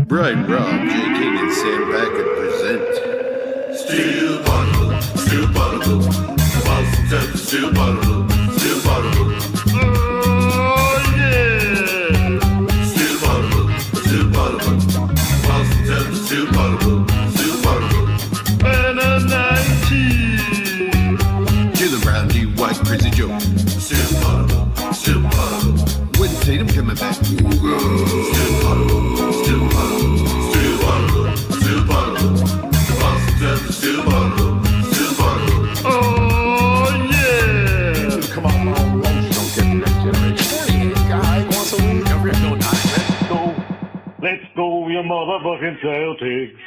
Brian Robb, Jay King, and Sam Packard present Still Poddable, Still Poddable, Boston Celtics, Still Poddable, Still Poddable. Oh yeah! Still Poddable, Still Poddable, Boston Celtics, Still Poddable, Still Poddable. Banner 19. Jalen Brown, D. White, Crazy Joe. Still Poddable, Still Poddable. When Tatum coming back. Still Poddable, Still Poddable, Still Poddable, Still Poddable. The Boston Celtics, Still Poddable, Still Poddable. Oh yeah! Come on, don't get the next generation. Guy wants a win every no time. Let's go, you motherfucking Celtics.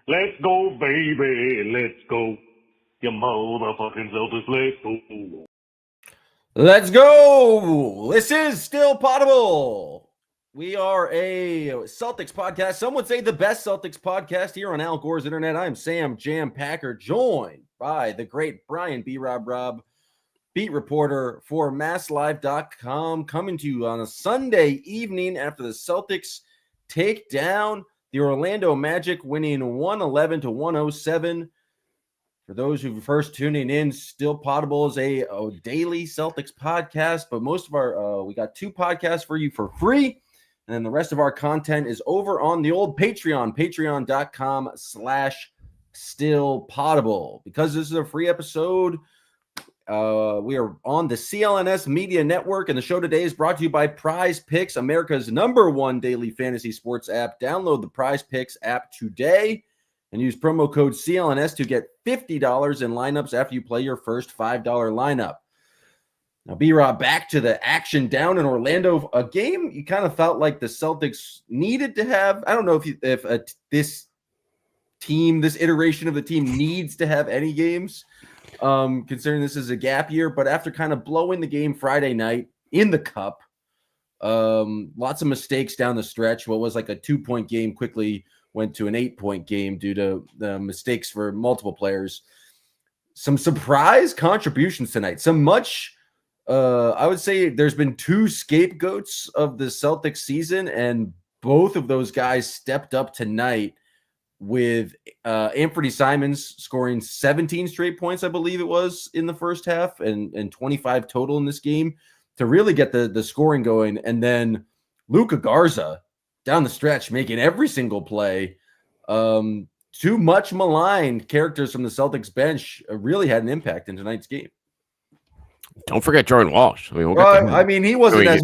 Let's go, baby. Let's go. You motherfucking Celtics. Let's go. Let's go. This is Still Poddable. We are a Celtics podcast. Some would say the best Celtics podcast here on Al Gore's Internet. I'm Sam Jam Packard, joined by the great Brian B. Robb, beat reporter for MassLive.com, coming to you on a Sunday evening after the Celtics take down the Orlando Magic, winning 111-107. For those who are first tuning in, Still Poddable is a daily Celtics podcast, but most of our, we got two podcasts for you for free. And then the rest of our content is over on the old Patreon, patreon.com/stillpoddable. Because this is a free episode, we are on the CLNS Media Network, and the show today is brought to you by Prize Picks, America's #1 daily fantasy sports app. Download the Prize Picks app today and use promo code CLNS to get $50 in lineups after you play your first $5 lineup. Now, B-Rob, back to the action down in Orlando. A game you kind of felt like the Celtics needed to have. I don't know if this iteration of the team needs to have any games, considering this is a gap year. But after kind of blowing the game Friday night in the Cup, lots of mistakes down the stretch. What was like a 2-point game quickly went to an 8-point game due to the mistakes for multiple players. Some surprise contributions tonight. I would say there's been two scapegoats of the Celtics season, and both of those guys stepped up tonight with Anthony Simons scoring 17 straight points, I believe it was, in the first half, and 25 total in this game to really get the scoring going. And then Luka Garza down the stretch, making every single play. Two much maligned characters from the Celtics bench really had an impact in tonight's game. Don't forget Jordan Walsh. He wasn't as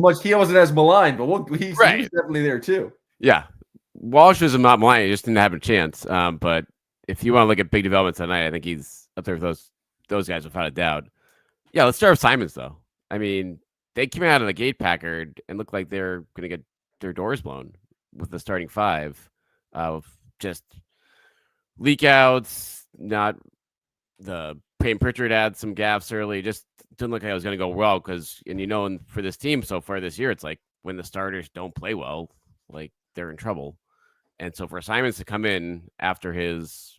maligned, but he's definitely there too. Yeah, Walsh was not maligned; he just didn't have a chance. But if you want to look at big developments tonight, I think he's up there with those guys without a doubt. Yeah, let's start with Simons though. I mean, they came out of the gate, Packard, and looked like they're going to get their doors blown with the starting five of just leak outs. Not the Payne Pritchard had some gaffes early. Just didn't look like it was going to go well because, and for this team so far this year, it's like when the starters don't play well, like they're in trouble. And so for Simons to come in after his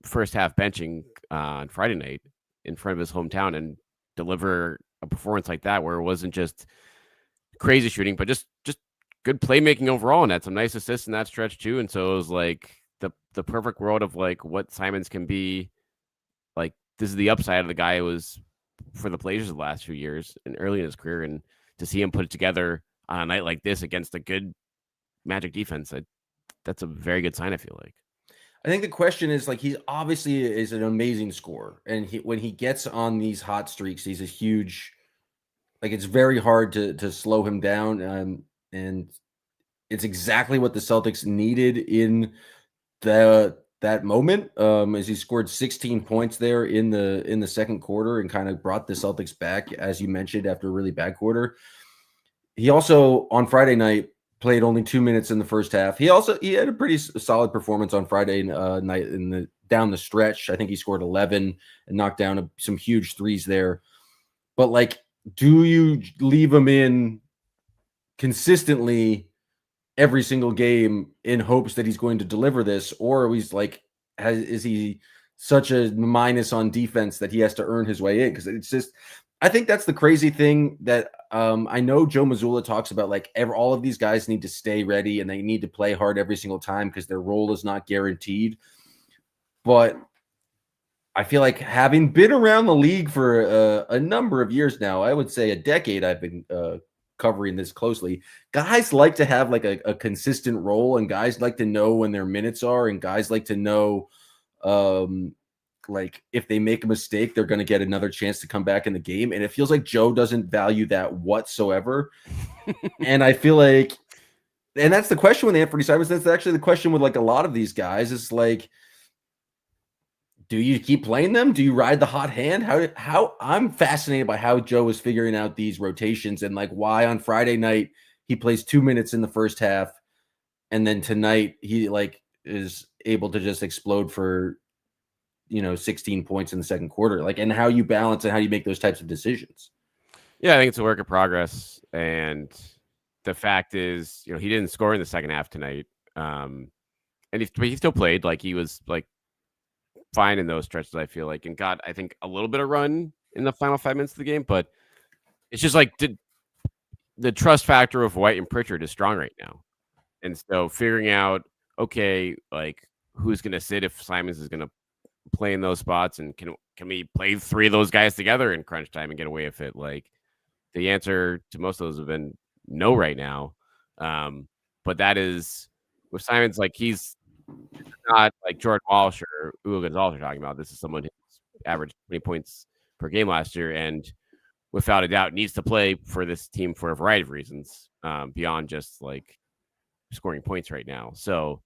first half benching on Friday night in front of his hometown and deliver a performance like that, where it wasn't just crazy shooting, but just good playmaking overall, and had some nice assists in that stretch too. And so it was like the perfect world of like what Simons can be. Like, this is the upside of the guy who was for the Blazers the last few years and early in his career, and to see him put it together on a night like this against a good Magic defense, that's a very good sign, I feel like. I think the question is, like, he obviously is an amazing scorer, and when he gets on these hot streaks, he's a huge, like, it's very hard to slow him down, and it's exactly what the Celtics needed in that moment, as he scored 16 points there in the second quarter and kind of brought the Celtics back, as you mentioned, after a really bad quarter. He also on Friday night played only 2 minutes in the first half. He had a pretty solid performance on Friday night down the stretch. I think he scored 11 and knocked down some huge threes there. But like, do you leave him in consistently every single game in hopes that he's going to deliver this, or is he such a minus on defense that he has to earn his way in? Because it's just I think that's the crazy thing that I know Joe Mazzulla talks about, like all of these guys need to stay ready and they need to play hard every single time because their role is not guaranteed. But I feel like having been around the league for a number of years now, I would say a decade, I've been covering this closely. Guys like to have like a consistent role, and guys like to know when their minutes are, and guys like to know like if they make a mistake, they're going to get another chance to come back in the game. And it feels like Joe doesn't value that whatsoever. And I feel like, and that's the question with Anthony Simons. That's actually the question with like a lot of these guys. Is like, do you keep playing them? Do you ride the hot hand? How I'm fascinated by how Joe is figuring out these rotations and like why on Friday night he plays 2 minutes in the first half, and then tonight he like is able to just explode for 16 points in the second quarter. Like, and how you balance and how you make those types of decisions. Yeah, I think it's a work in progress, and the fact is, he didn't score in the second half tonight, and he still played. Like, he was like fine in those stretches, I feel like, and got, I think, a little bit of run in the final 5 minutes of the game. But it's just like the trust factor of White and Pritchard is strong right now, and so figuring out, okay, like who's going to sit if Simons is going to play in those spots, and can we play three of those guys together in crunch time and get away with it? Like, the answer to most of those have been no right now. But that is with Simons, like he's not like Jordan Walsh or Hugo Gonzalez are talking about. This is someone who's averaged 20 points per game last year, and without a doubt needs to play for this team for a variety of reasons, beyond just like scoring points right now. So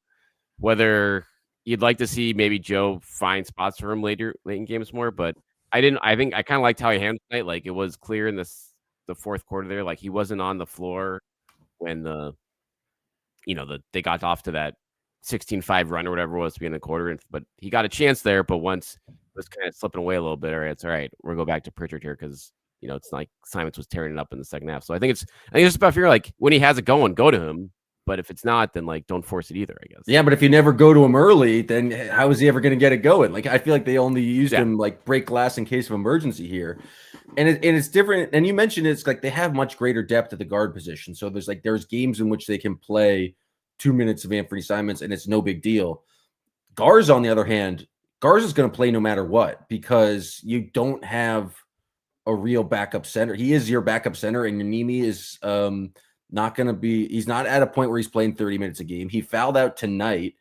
whether you'd like to see maybe Joe find spots for him late in games more, but I think I kind of liked how he handled tonight. Like, it was clear in the fourth quarter there, like he wasn't on the floor when they got off to that 16-5 run or whatever it was to be in the quarter, but he got a chance there. But once it was kind of slipping away a little bit, all right, it's all right. We're gonna go back to Pritchard here because it's like Simons was tearing it up in the second half. So I think it's about figuring like when he has it going, go to him. But if it's not, then like don't force it either, I guess. Yeah, but if you never go to him early, then how is he ever going to get it going? Like, I feel like they only used him like break glass in case of emergency here, and it's different. And you mentioned it's like they have much greater depth at the guard position, so there's games in which they can play 2 minutes of Anthony Simons, and it's no big deal. Garza, on the other hand, Garza's going to play no matter what because you don't have a real backup center. He is your backup center, and Yanimi is not going to be, he's not at a point where he's playing 30 minutes a game. He fouled out tonight,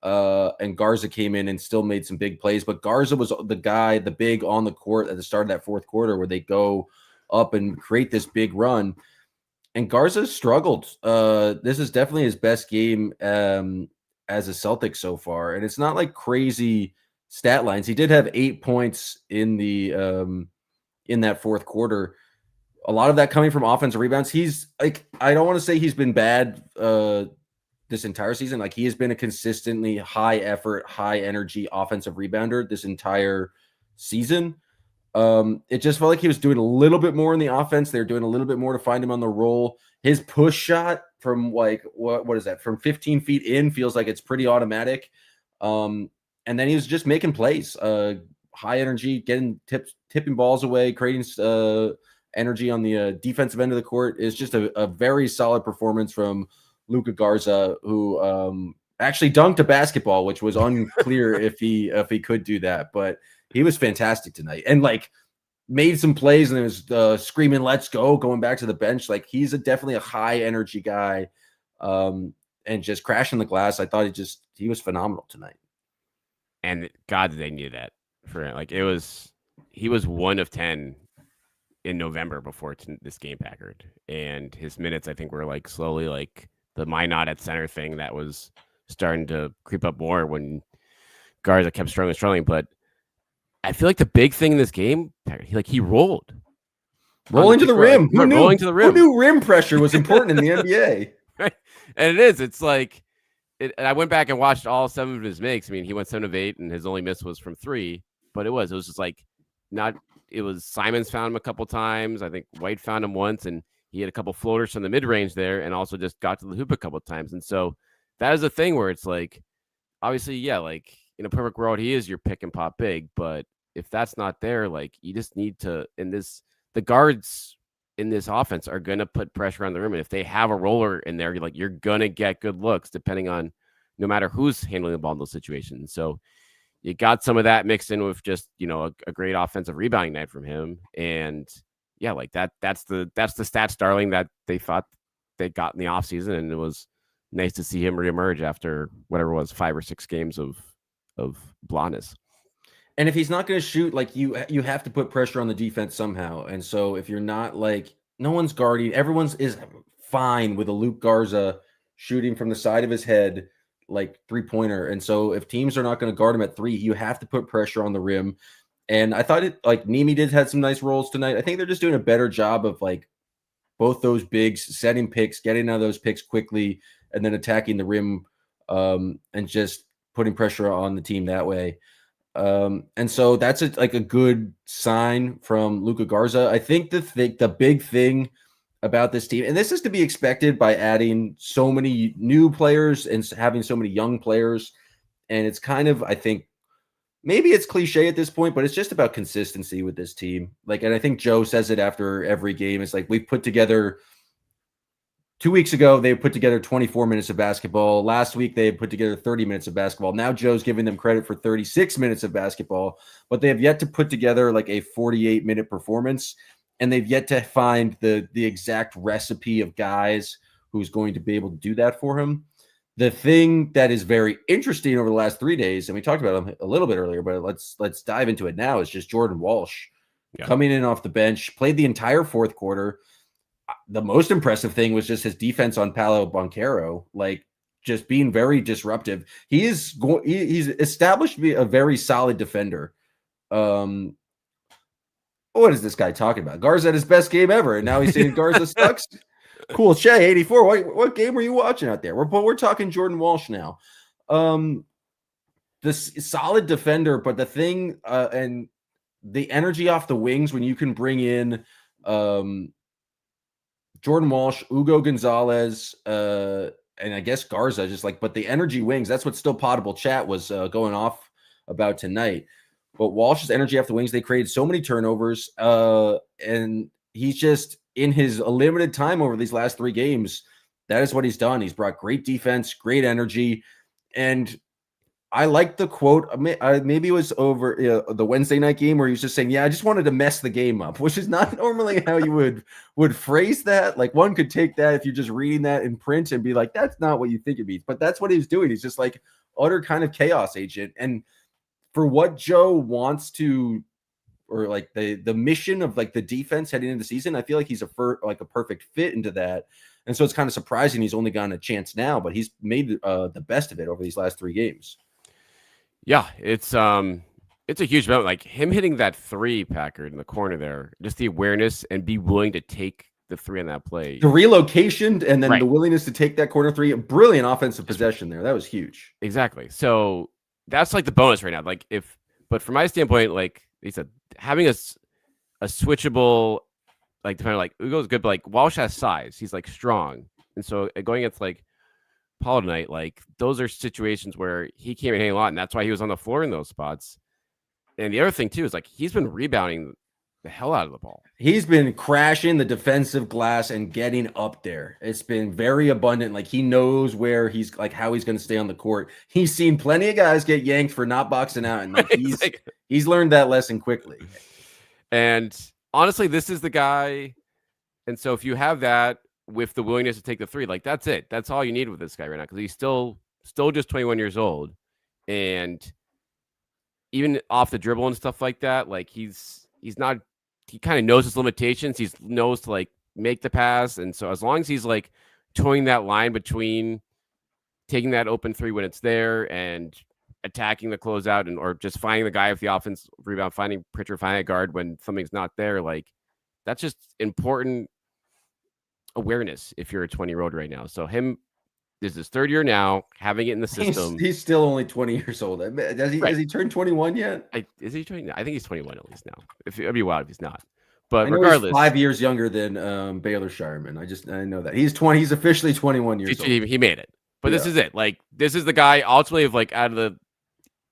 and Garza came in and still made some big plays. But Garza was the big on the court at the start of that fourth quarter where they go up and create this big run. And Garza struggled. This is definitely his best game as a Celtic so far. And it's not like crazy stat lines. He did have 8 points in in that fourth quarter. A lot of that coming from offensive rebounds. He's like, I don't want to say he's been bad this entire season. Like, he has been a consistently high effort, high energy offensive rebounder this entire season. It just felt like he was doing a little bit more in the offense. They're doing a little bit more to find him on the roll. His push shot from like, what is that? From 15 feet in feels like it's pretty automatic. And then he was just making plays, high energy, tipping balls away, creating energy on the defensive end of the court. Is just a very solid performance from Luka Garza, who actually dunked a basketball, which was unclear if he could do that, but he was fantastic tonight and like made some plays and it was screaming, "Let's go!" going back to the bench. Like, he's definitely a high energy guy, and just crashing the glass. I thought he was phenomenal tonight. And God, did they need that for him? Like, he was 1 of 10 in November before this game, Packard, and his minutes I think were like slowly like the my not at center thing that was starting to creep up more when Garza kept struggling. But I feel like the big thing in this game, he rolled. Rolling to the rim. Who knew? Rolling to the rim. Who knew rim pressure was important in the NBA? Right. And it is. It's like I went back and watched all 7 of his makes. I mean, he went 7 of 8 and his only miss was from 3, but it was just like it was Simons found him a couple times. I think White found him once, and he had a couple floaters from the mid-range there and also just got to the hoop a couple of times. And so that is a thing where it's like, obviously, yeah, like in a perfect world, he is your pick and pop big, but if that's not there, like you just need to, in this the guards in this offense are going to put pressure on the rim. And if they have a roller in there, you're going to get good looks depending on no matter who's handling the ball in those situations. So you got some of that mixed in with just, a great offensive rebounding night from him. And yeah, like that's the stats darling that they thought they got in the offseason. And it was nice to see him reemerge after whatever it was, 5 or 6 games of blondness. And if he's not going to shoot, like you have to put pressure on the defense somehow. And so if you're not no one's guarding, everyone's is fine with a Luke Garza shooting from the side of his head, like 3-pointer. And so if teams are not going to guard him at 3, you have to put pressure on the rim. And I thought Nemi had some nice rolls tonight. I think they're just doing a better job of both those bigs setting picks, getting out of those picks quickly, and then attacking the rim and just putting pressure on the team that way. And so that's a good sign from Luka Garza. I think the big thing about this team, and this is to be expected by adding so many new players and having so many young players. And it's kind of, I think, maybe it's cliche at this point, but it's just about consistency with this team. And I think Joe says it after every game. It's we've put together 2 weeks ago, they put together 24 minutes of basketball. Last week, they put together 30 minutes of basketball. Now Joe's giving them credit for 36 minutes of basketball, but they have yet to put together a 48-minute performance. And they've yet to find the exact recipe of guys who's going to be able to do that for him. The thing that is very interesting over the last 3 days, and we talked about him a little bit earlier, but let's dive into it now, is just Jordan Walsh coming in off the bench, played the entire fourth quarter. The most impressive thing was just his defense on Paolo Banchero, just being very disruptive. He's established to be a very solid defender. What is this guy talking about? Garza had his best game ever, and now he's saying Garza sucks. Cool, Shay 84. What game were you watching out there? We're talking Jordan Walsh now. This solid defender, but the thing and the energy off the wings when you can bring in Jordan Walsh, Ugo Gonzalez, and I guess Garza, but the energy wings. That's what Still Poddable chat was going off about tonight. But Walsh's energy off the wings, they created so many turnovers, and he's just in his limited time over these last 3 games. That is what he's done. He's brought great defense, great energy, and I like the quote. Maybe it was over the Wednesday night game where he was just saying, "Yeah, I just wanted to mess the game up," which is not normally how you would phrase that. One could take that if you're just reading that in print and be like, "That's not what you think it means," but that's what he's doing. He's just utter kind of chaos agent, and for what Joe wants to, or the mission of the defense heading into the season, I feel he's a perfect fit into that. And so it's kind of surprising he's only gotten a chance now, but he's made the best of it over these last 3 games. Yeah, it's a huge moment. Him hitting that 3, Packard, in the corner there, just the awareness and be willing to take the 3 on that play. The relocation and then the willingness to take that corner 3, a brilliant offensive possession there. That was huge. Exactly. So that's the bonus right now. But from my standpoint, he said, having a switchable defender Ugo's good, but Walsh has size. He's strong, and so going against Paul tonight, those are situations where he came in a lot, and that's why he was on the floor in those spots. And the other thing too is he's been rebounding the hell out of the ball. He's been crashing the defensive glass and getting up there. It's been very abundant. He knows where he's how he's going to stay on the court. He's seen plenty of guys get yanked for not boxing out, and he's learned that lesson quickly. And honestly, this is the guy. And so if you have that with the willingness to take the 3, that's it. That's all you need with this guy right now, because he's still just 21 years old, and even off the dribble and stuff like that, he's not. He kind of knows his limitations. He knows to make the pass. And so as long as he's towing that line between taking that open 3 when it's there and attacking the closeout or just finding the guy with the offense rebound, finding Pritchard, finding a guard when something's not there, that's just important awareness if you're a 20-year-old right now. So this is his 3rd year now, having it in the system. He's still only 20 years old. Has he turned 21 yet? Is he 20? I think he's 21 at least now. It'd be wild if he's not. But regardless, he's 5 years younger than Baylor Shireman. I know that he's 20. He's officially 21 years old. He made it. But this is it. This is the guy ultimately of out of the.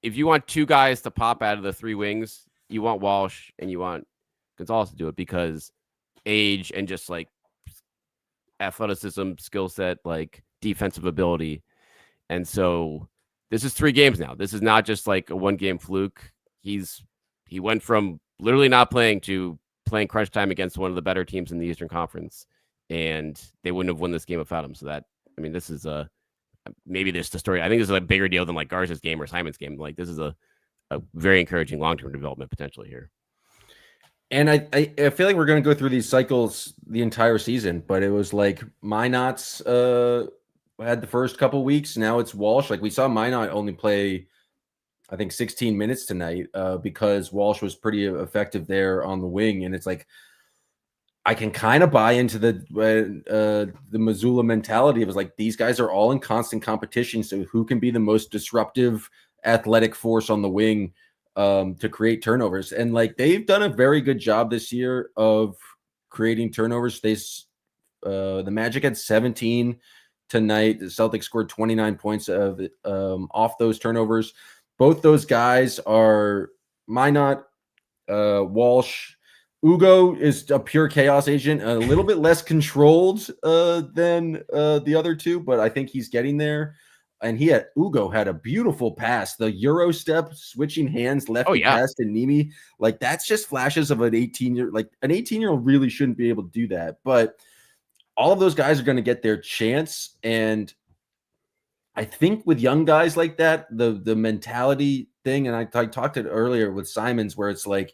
If you want 2 guys to pop out of the 3 wings, you want Walsh and you want Gonzalez to do it because age and just like athleticism, skill set, like defensive ability. And so this is 3 games now. This is not just like a 1-game fluke. He went from literally not playing to playing crunch time against one of the better teams in the Eastern Conference, and they wouldn't have won this game without him. So that, I mean, this is maybe this the story. I think this is a bigger deal than like Garza's game or Simon's game. Like this is a very encouraging long-term development potentially here. And I feel like we're going to go through these cycles the entire season, but it was like Minot's had the first couple weeks. Now it's Walsh. Like we saw Minot only play, I think 16 minutes tonight because Walsh was pretty effective there on the wing. And it's like, I can kind of buy into the Missoula mentality. It was like, these guys are all in constant competition. So who can be the most disruptive athletic force on the wing to create turnovers? And like, they've done a very good job this year of creating turnovers. The Magic had 17 tonight. The Celtics scored 29 points of off those turnovers. Both those guys are Minot, Walsh. Ugo is a pure chaos agent, a little bit less controlled than the other two, but I think he's getting there. And Ugo had a beautiful pass, the Euro step, switching hands, lefty pass to Nimi. Like that's just flashes of an 18-year, like an 18-year-old really shouldn't be able to do that. But all of those guys are going to get their chance. And I think with young guys like that, the mentality thing, and I talked it earlier with Simons, where it's like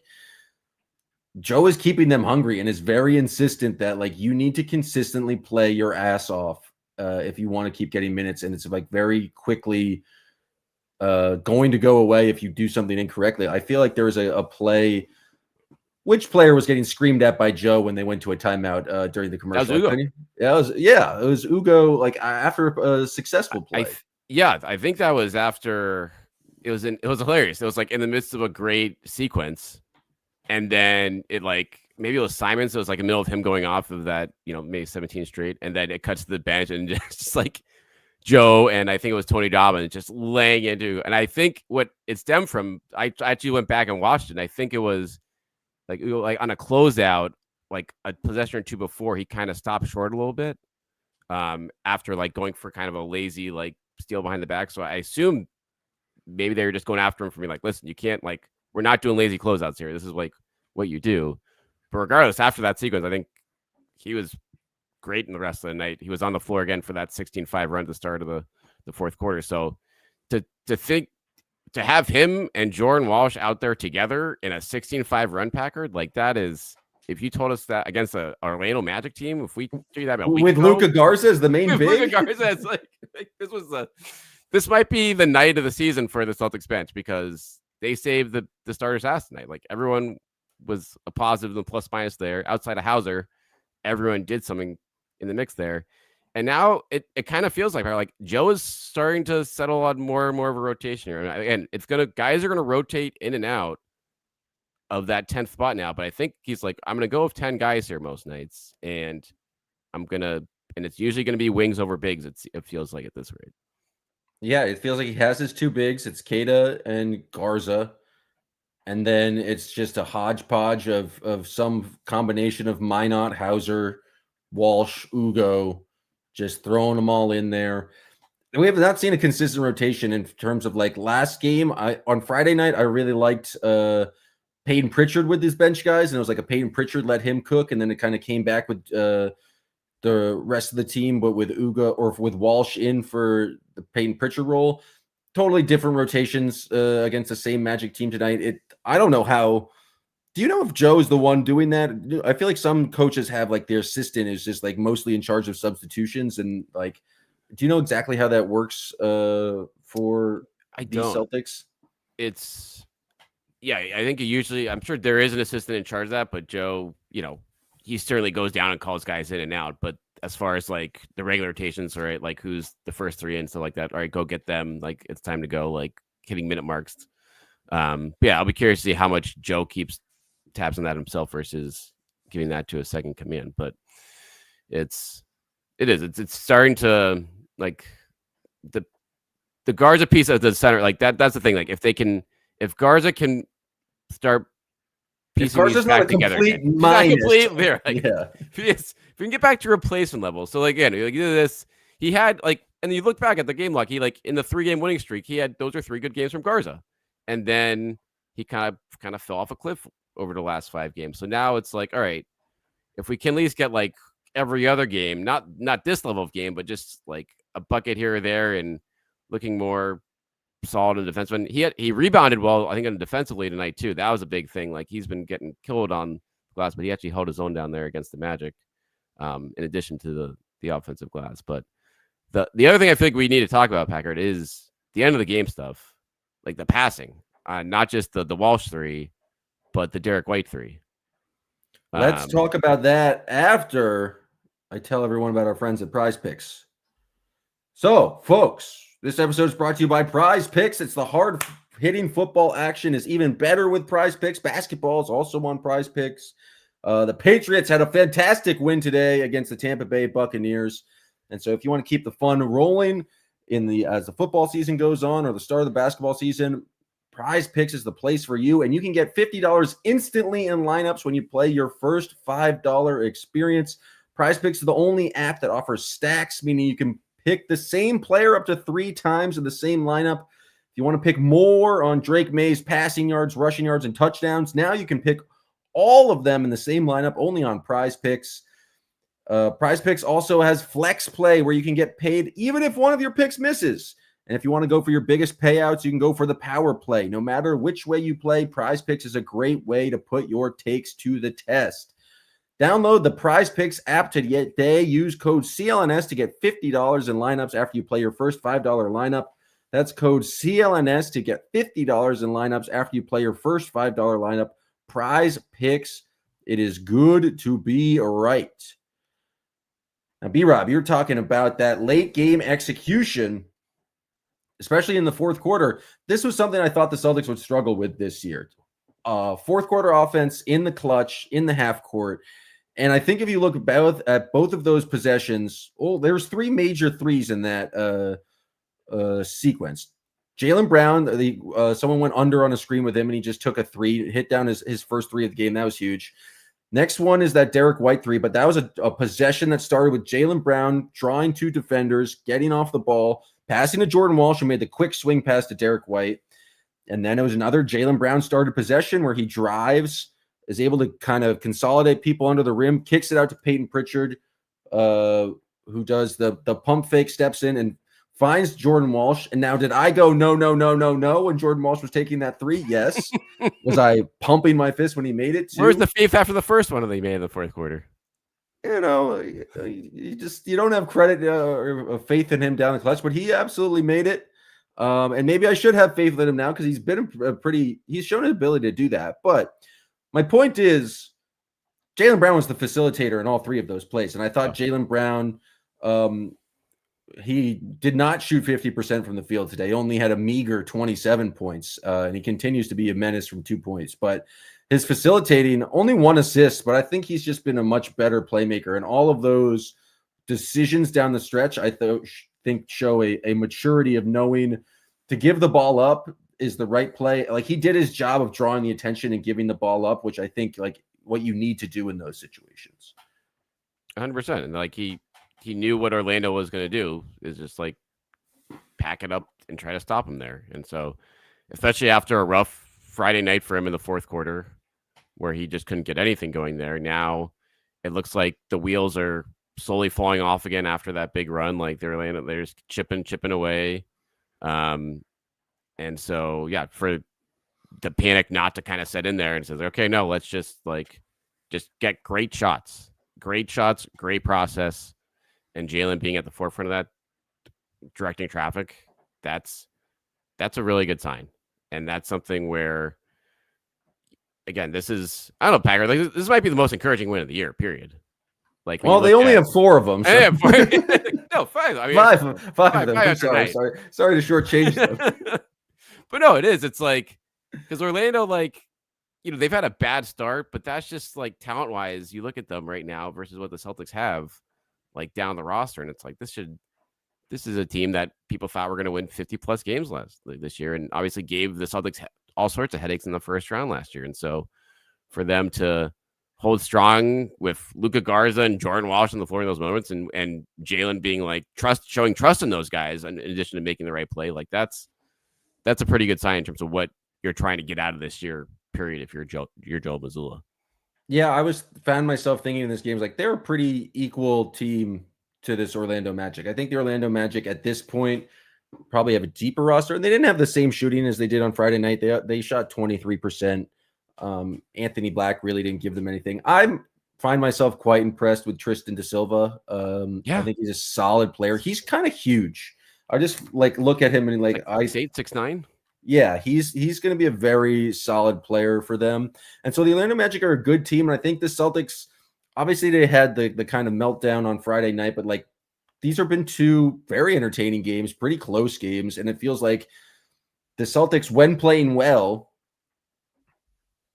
Joe is keeping them hungry and is very insistent that like you need to consistently play your ass off if you want to keep getting minutes. And it's like very quickly going to go away if you do something incorrectly. I feel like there was a play. Which player was getting screamed at by Joe when they went to a timeout during the commercial? That was Ugo. It was Ugo. Like after a successful play. I think that was after it was hilarious. It was like in the midst of a great sequence, and then it like maybe it was Simon, so it was like in the middle of him going off of that, maybe 17 straight, and then it cuts to the bench and just like Joe and I think it was Tony Dobbins just laying into. And I think what it stemmed from, I actually went back and watched it, and I think it was like on a closeout, like a possession or two before, he kind of stopped short a little bit after like going for kind of a lazy like steal behind the back. So I assume maybe they were just going after him for me, like, listen, you can't, like, we're not doing lazy closeouts here. This is like what you do. But regardless, after that sequence, I think he was great in the rest of the night. He was on the floor again for that 16-5 run at the start of the fourth quarter. So to have him and Jordan Walsh out there together in a 16-5 run, Packard, like that is, if you told us that against a Orlando Magic team, if we do that with Luka Garza as the main big, Luka Garza, it's like this might be the night of the season for the Celtics bench because they saved the starters' ass tonight. Like everyone was a positive and plus minus there. Outside of Hauser, everyone did something in the mix there. And now it kind of feels like Joe is starting to settle on more and more of a rotation here. And guys are gonna rotate in and out of that 10th spot now. But I think he's like, I'm gonna go with 10 guys here most nights, and it's usually gonna be wings over bigs. It feels like at this rate. Yeah, it feels like he has his two bigs. It's Keita and Garza. And then it's just a hodgepodge of some combination of Minot, Hauser, Walsh, Ugo, just throwing them all in there. We have not seen a consistent rotation in terms of like last game. On Friday night, I really liked Peyton Pritchard with his bench guys. And it was like a Peyton Pritchard let him cook. And then it kind of came back with the rest of the team, but with Ugo or with Walsh in for the Peyton Pritchard role. Totally different rotations against the same Magic team tonight. I don't know how. Do you know if Joe's the one doing that? I feel like some coaches have like their assistant is just like mostly in charge of substitutions, and like, do you know exactly how that works for the Celtics? I think I'm sure there is an assistant in charge of that, but Joe, he certainly goes down and calls guys in and out. But as far as like the regular rotations, right, like who's the first three and stuff like that, all right, go get them. Like it's time to go, like hitting minute marks. I'll be curious to see how much Joe keeps tabs on that himself versus giving that to a second command. But it's starting to like the Garza piece of the center, like that's the thing. Like if Garza can start piecing these Garza's not back a together complete again. He's minus. not complete. Like, Yeah. if we can get back to replacement level. So like, again, like, you do this. He had like, and you look back at the game log. He like in the 3-game winning streak. He had those are 3 good games from Garza, and then he kind of fell off a cliff over the last 5 games. So now it's like, all right, if we can at least get like every other game, not this level of game, but just like a bucket here or there, and looking more solid in defense. When he rebounded well, I think, on defensively tonight too. That was a big thing. Like, he's been getting killed on glass, but he actually held his own down there against the Magic. In addition to the offensive glass, but the other thing I think we need to talk about, Packard, is the end of the game stuff, like the passing, not just the Walsh 3, but the Derek White 3. Let's talk about that after I tell everyone about our friends at Prize Picks. So, folks, this episode is brought to you by Prize Picks. It's the hard-hitting football action is even better with Prize Picks. Basketball is also on Prize Picks. The Patriots had a fantastic win today against the Tampa Bay Buccaneers. And so if you want to keep the fun rolling as the football season goes on, or the start of the basketball season, Prize Picks is the place for you. And you can get $50 instantly in lineups when you play your first $5 experience. Prize Picks is the only app that offers stacks, meaning you can pick the same player up to 3 times in the same lineup. If you want to pick more on Drake May's passing yards, rushing yards, and touchdowns, now you can pick all of them in the same lineup only on Prize Picks. Prize Picks also has Flex Play, where you can get paid even if one of your picks misses. And if you want to go for your biggest payouts, you can go for the Power Play. No matter which way you play, Prize Picks is a great way to put your takes to the test. Download the Prize Picks app today. Use code CLNS to get $50 in lineups after you play your first $5 lineup. That's code CLNS to get $50 in lineups after you play your first $5 lineup. Prize Picks, it is good to be right. Now, B-Rob, you're talking about that late game execution, especially in the fourth quarter. This was something I thought the Celtics would struggle with this year. Fourth quarter offense in the clutch, in the half court. And I think if you look at both of those possessions, there's 3 major threes in that sequence. Jaylen Brown, someone went under on a screen with him, and he just took a 3, hit down his first 3 of the game. That was huge. Next one is that Derek White 3, but that was a possession that started with Jaylen Brown drawing 2 defenders, getting off the ball, passing to Jordan Walsh, and made the quick swing pass to Derek White. And then it was another Jaylen Brown started possession where he drives, is able to kind of consolidate people under the rim, kicks it out to Peyton Pritchard, who does the pump fake, steps in, and finds Jordan Walsh. And now, did I go no when Jordan Walsh was taking that 3? Yes. Was I pumping my fist when he made it too? Where's the faith after the first one that he made in the fourth quarter? You know, you don't have credit or faith in him down the clutch, but he absolutely made it. And maybe I should have faith in him now because he's shown his ability to do that. But my point is, Jaylen Brown was the facilitator in all 3 of those plays. And I thought Jaylen Brown, he did not shoot 50% from the field today. He only had a meager 27 points, and he continues to be a menace from 2 points. But his facilitating, only 1 assist, but I think he's just been a much better playmaker. And all of those decisions down the stretch, I think show a maturity of knowing to give the ball up is the right play. Like, he did his job of drawing the attention and giving the ball up, which I think like what you need to do in those situations. 100%. And like he knew what Orlando was going to do, is just like pack it up and try to stop him there. And so, especially after a rough Friday night for him in the fourth quarter, where he just couldn't get anything going there, now it looks like the wheels are slowly falling off again after that big run. Like they're just chipping away. And so, yeah, for the panic not to kind of set in there and says, okay, no, let's just get great shots, great process. And Jaylen being at the forefront of that, directing traffic, that's a really good sign. And that's something where, again, this is, I don't know, Packard, like this might be the most encouraging win of the year, period. Like, well, they only have 4 of them. So. Yeah, 5. I mean, 5 of them. I'm sorry to shortchange them. But no, it is. It's like, because Orlando, like, you know, they've had a bad start, but that's just like talent wise. You look at them right now versus what the Celtics have, like down the roster, and it's like this is a team that people thought were going to win 50+ games this year, and obviously gave the Celtics all sorts of headaches in the first round last year. And so, for them to hold strong with Luka Garza and Jordan Walsh on the floor in those moments, and Jalen being like showing trust in those guys, in addition to making the right play. Like that's a pretty good sign in terms of what you're trying to get out of this year period. If you're Joe Mazzulla. Yeah, I found myself thinking in this game, like they're a pretty equal team to this Orlando Magic. I think the Orlando Magic at this point probably have a deeper roster, and they didn't have the same shooting as they did on Friday night. They shot 23%. Anthony Black really didn't give them anything. I find myself quite impressed with Tristan da Silva. I think he's a solid player. He's kind of huge. I just like look at him and like 6'8", 6'9". Yeah, he's going to be a very solid player for them. And so the Orlando Magic are a good team. And I think the Celtics, obviously they had the kind of meltdown on Friday night, but like these have been two very entertaining games, pretty close games. And it feels like the Celtics, when playing well,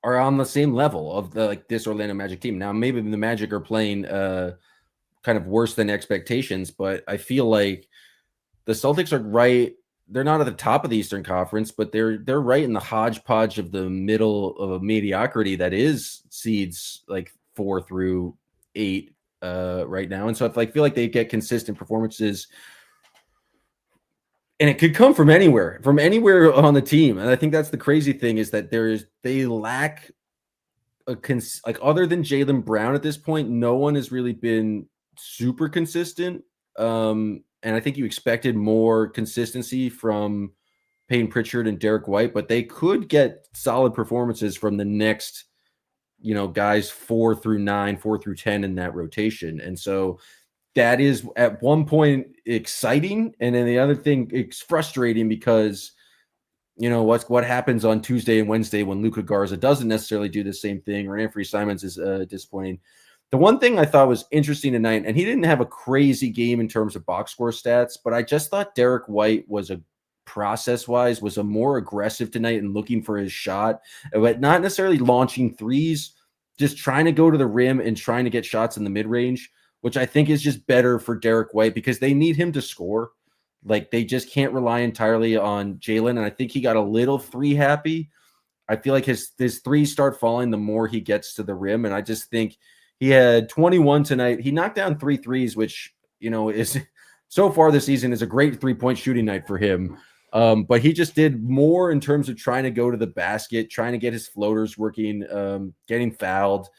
are on the same level of this Orlando Magic team. Now, maybe the Magic are playing kind of worse than expectations, but I feel like the Celtics are right. They're not at the top of the Eastern Conference, but they're right in the hodgepodge of the middle of mediocrity that is seeds like 4 through 8 right now. And so I feel like they get consistent performances, and it could come from anywhere on the team. And I think that's the crazy thing, is that they lack like other than Jaylen Brown at this point, no one has really been super consistent. And I think you expected more consistency from Peyton Pritchard and Derek White, but they could get solid performances from the next, guys 4 through 9, 4 through 10 in that rotation. And so that is at one point exciting. And then the other thing, it's frustrating because, what happens on Tuesday and Wednesday when Luka Garza doesn't necessarily do the same thing, or Anthony Simons is disappointing. The one thing I thought was interesting tonight, and he didn't have a crazy game in terms of box score stats, but I just thought Derek White was process-wise was a more aggressive tonight and looking for his shot, but not necessarily launching threes, just trying to go to the rim and trying to get shots in the mid-range, which I think is just better for Derek White because they need him to score. Like, they just can't rely entirely on Jalen, and I think he got a little three happy. I feel like his threes start falling the more he gets to the rim, and I just think he had 21 tonight. He knocked down 3 threes, which, is so far this season is a great 3-point shooting night for him. But he just did more in terms of trying to go to the basket, trying to get his floaters working, getting fouled.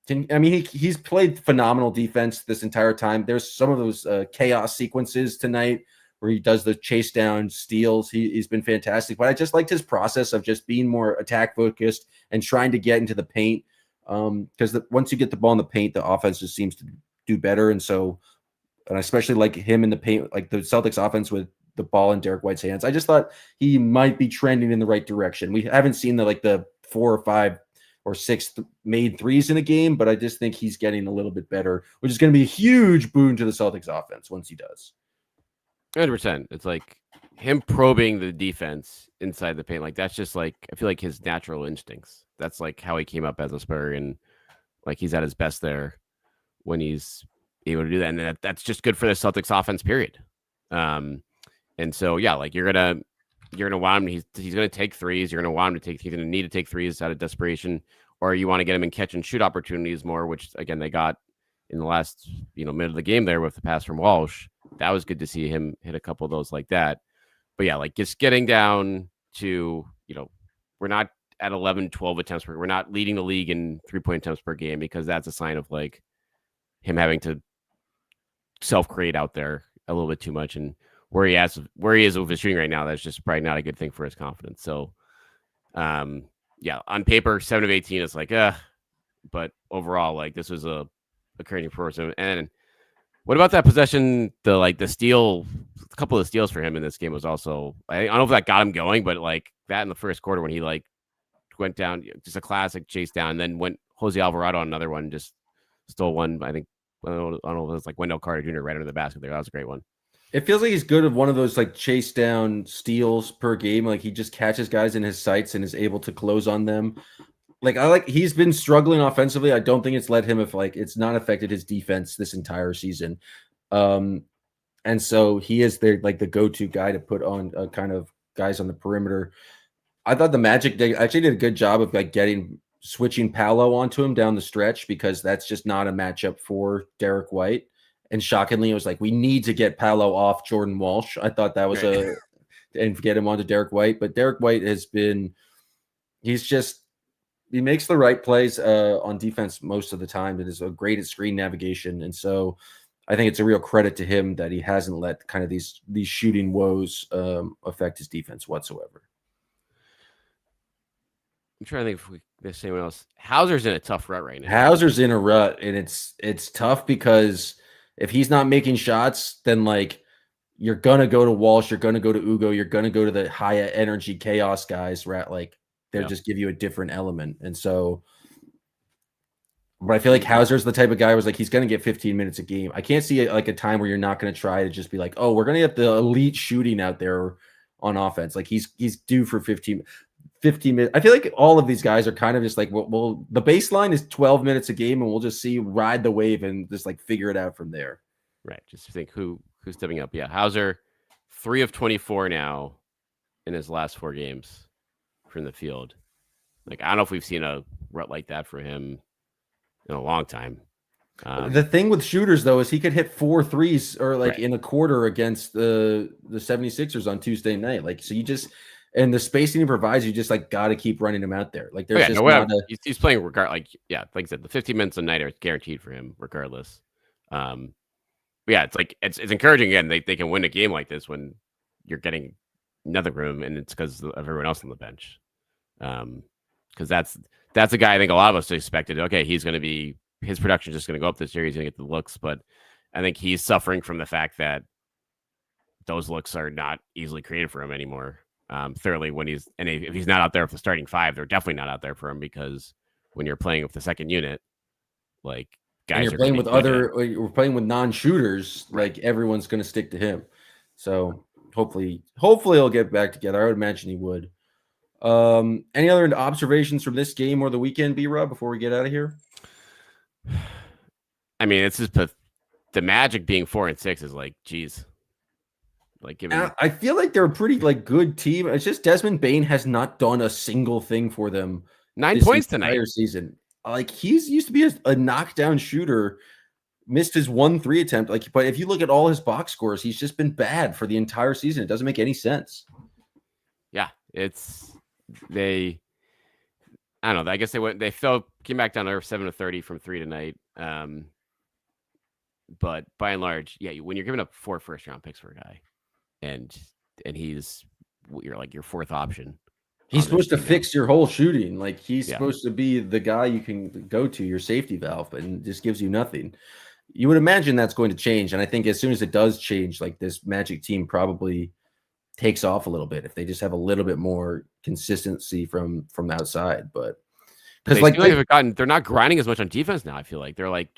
He's played phenomenal defense this entire time. There's some of those chaos sequences tonight where he does the chase down steals. He's been fantastic, but I just liked his process of just being more attack focused and trying to get into the paint. Because once you get the ball in the paint, the offense just seems to do better. And I especially like him in the paint, like the Celtics offense with the ball in Derek White's hands. I just thought he might be trending in the right direction. We haven't seen the 4 or 5 or 6 made threes in a game, but I just think he's getting a little bit better, which is going to be a huge boon to the Celtics offense once he does. 100%. It's like him probing the defense inside the paint. Like, that's just like, I feel like his natural instincts. That's like how he came up as a Spur, and like he's at his best there when he's able to do that. And that's just good for the Celtics offense, period. And so, yeah, like you're gonna want him. He's gonna take threes. You're gonna want him to take. He's gonna need to take threes out of desperation, or you want to get him in catch and shoot opportunities more, which again they got in the last minute of the game there with the pass from Walsh. That was good to see him hit a couple of those like that. But yeah, like just getting down to we're not at 11, 12 attempts per. We're not leading the league in 3-point attempts per game, because that's a sign of like him having to self-create out there a little bit too much, and where he is with his shooting right now, that's just probably not a good thing for his confidence. So, yeah, on paper, 7 of 18 is like, but overall, like this was a creating person. And what about that possession? The steal, a couple of steals for him in this game was also, I don't know if that got him going, but like that in the first quarter when he like went down, just a classic chase down, and then went Jose Alvarado on another one, just stole one. I think I don't know if it was like Wendell Carter Jr. right under the basket there. That was a great one. It feels like he's good at one of those like chase down steals per game. Like he just catches guys in his sights and is able to close on them. He's been struggling offensively. I don't think it's led him it's not affected his defense this entire season. And so he is the go-to guy to put on kind of guys on the perimeter. I thought the Magic actually did a good job of getting switching Paolo onto him down the stretch because that's just not a matchup for Derek White. And shockingly, it was like, we need to get Paolo off Jordan Walsh. I thought that was and get him onto Derek White. But Derek White has been, he makes the right plays on defense most of the time. It is great at screen navigation. And so I think it's a real credit to him that he hasn't let kind of these shooting woes affect his defense whatsoever. I'm trying to think if we missed anyone else. Hauser's in a tough rut right now. Hauser's in a rut, and it's tough because if he's not making shots, then like you're gonna go to Walsh, you're gonna go to Ugo, you're gonna go to the high energy chaos guys, right? Like they'll just give you a different element. And so, but I feel like Hauser's the type of guy who's like he's gonna get 15 minutes a game. I can't see like a time where you're not gonna try to just be like, oh, we're gonna get the elite shooting out there on offense. Like he's due for 15 minutes. I feel like all of these guys are kind of just like, well, the baseline is 12 minutes a game, and we'll just ride the wave and just like figure it out from there. Right. Just think who's stepping up. Yeah. Hauser, 3 of 24 now in his last 4 games from the field. Like, I don't know if we've seen a rut like that for him in a long time. The thing with shooters, though, is he could hit 4 threes or like in a quarter against the 76ers on Tuesday night. Like, so you just, and the spacing he provides, you just like got to keep running him out there. Like there's he's playing like I said, the 15 minutes a night are guaranteed for him regardless. It's like it's encouraging again. They can win a game like this when you're getting another room, and it's because of everyone else on the bench. Because that's a guy I think a lot of us expected. Okay, he's going to be, his production is just going to go up this year. He's going to get the looks, but I think he's suffering from the fact that those looks are not easily created for him anymore. Thoroughly when if he's not out there with the starting 5, they're definitely not out there for him, because when you're playing with the second unit, like guys, and you're playing with we're playing with non-shooters, like everyone's going to stick to him. So hopefully he'll get back together. I would imagine he would. Any other observations from this game or the weekend, B-Rob, before we get out of here? I mean, it's just the Magic being 4-6 is like, geez. Like, I feel like they're a pretty like good team. It's just Desmond Bane has not done a single thing for them. 9 points tonight. Season, like he's used to be a knockdown shooter. Missed his 1 3 attempt. Like, but if you look at all his box scores, he's just been bad for the entire season. It doesn't make any sense. Yeah, I don't know. I guess they came back down to 7 of 30 from 3 tonight. But by and large, yeah, when you're giving up 4 first-round picks for a guy, and you're like your 4th option. He's supposed to fix your whole shooting. Like he's supposed to be the guy you can go to, your safety valve, and just gives you nothing. You would imagine that's going to change. And I think as soon as it does change, like this Magic team probably takes off a little bit if they just have a little bit more consistency from outside. But because they're not grinding as much on defense now. I feel like they're like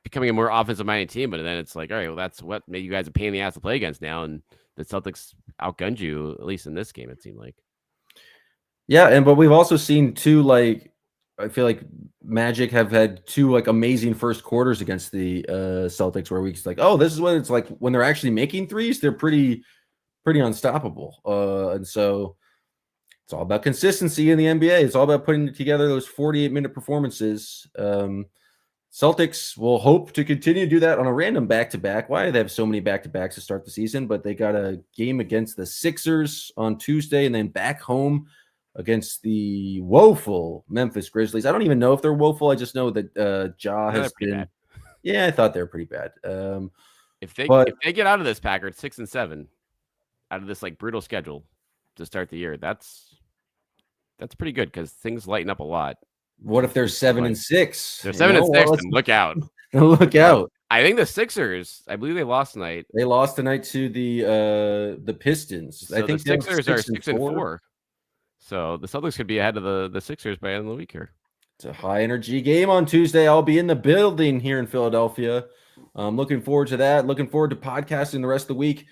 becoming a more offensive minded team, but then it's like, all right, well, that's what made you guys a pain in the ass to play against now, and the Celtics outgunned you, at least in this game, it seemed like. Yeah, but we've also seen 2, like, I feel like Magic have had 2 like amazing first quarters against the Celtics where we just like, oh, this is what it's like when they're actually making threes. They're pretty unstoppable, and so it's all about consistency in the NBA. It's all about putting together those 48-minute performances. Celtics will hope to continue to do that on a random back-to-back. Why do they have so many back-to-backs to start the season? But they got a game against the Sixers on Tuesday and then back home against the woeful Memphis Grizzlies. I don't even know if they're woeful. I just know that Ja has been bad. Yeah, I thought they were pretty bad. If they get out of this, Packard 6-7, out of this like brutal schedule to start the year, that's pretty good because things lighten up a lot. What if they're 7-6? They're 7-6, and look out. Look out. I think the Sixers, I believe they lost tonight. They lost tonight to the Pistons. So I think the Sixers are 6-4. So the Celtics could be ahead of the Sixers by the end of the week here. It's a high energy game on Tuesday. I'll be in the building here in Philadelphia. I'm looking forward to that. Looking forward to podcasting the rest of the week.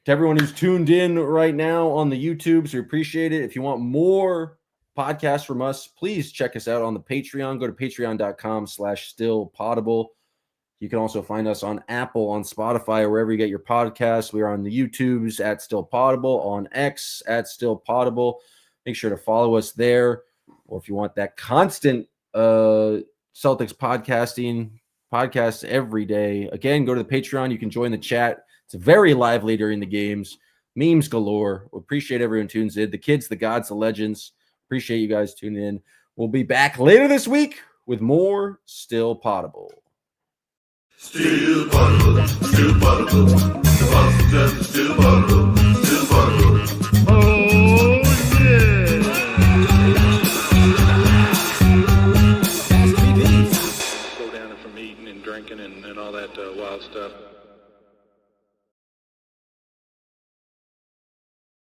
To everyone who's tuned in right now on the YouTubes, we appreciate it. If you want more podcasts from us, please check us out on the Patreon. Go to patreon.com/Still Poddable. You can also find us on Apple, on Spotify, or wherever you get your podcasts. We are on the YouTubes at Still Poddable, on X at Still Poddable. Make sure to follow us there. or if you want that constant Celtics podcasts every day, again, go to the Patreon. You can join the chat. It's very lively during the games. Memes galore. We appreciate everyone tunes in. The kids, the gods, the legends. Appreciate you guys tuning in. We'll be back later this week with more Still Poddable. Still Poddable, Still Poddable. The Boston Celtics Still Poddable, Still Poddable. Oh, yeah. Slow down from eating and drinking and all that wild stuff.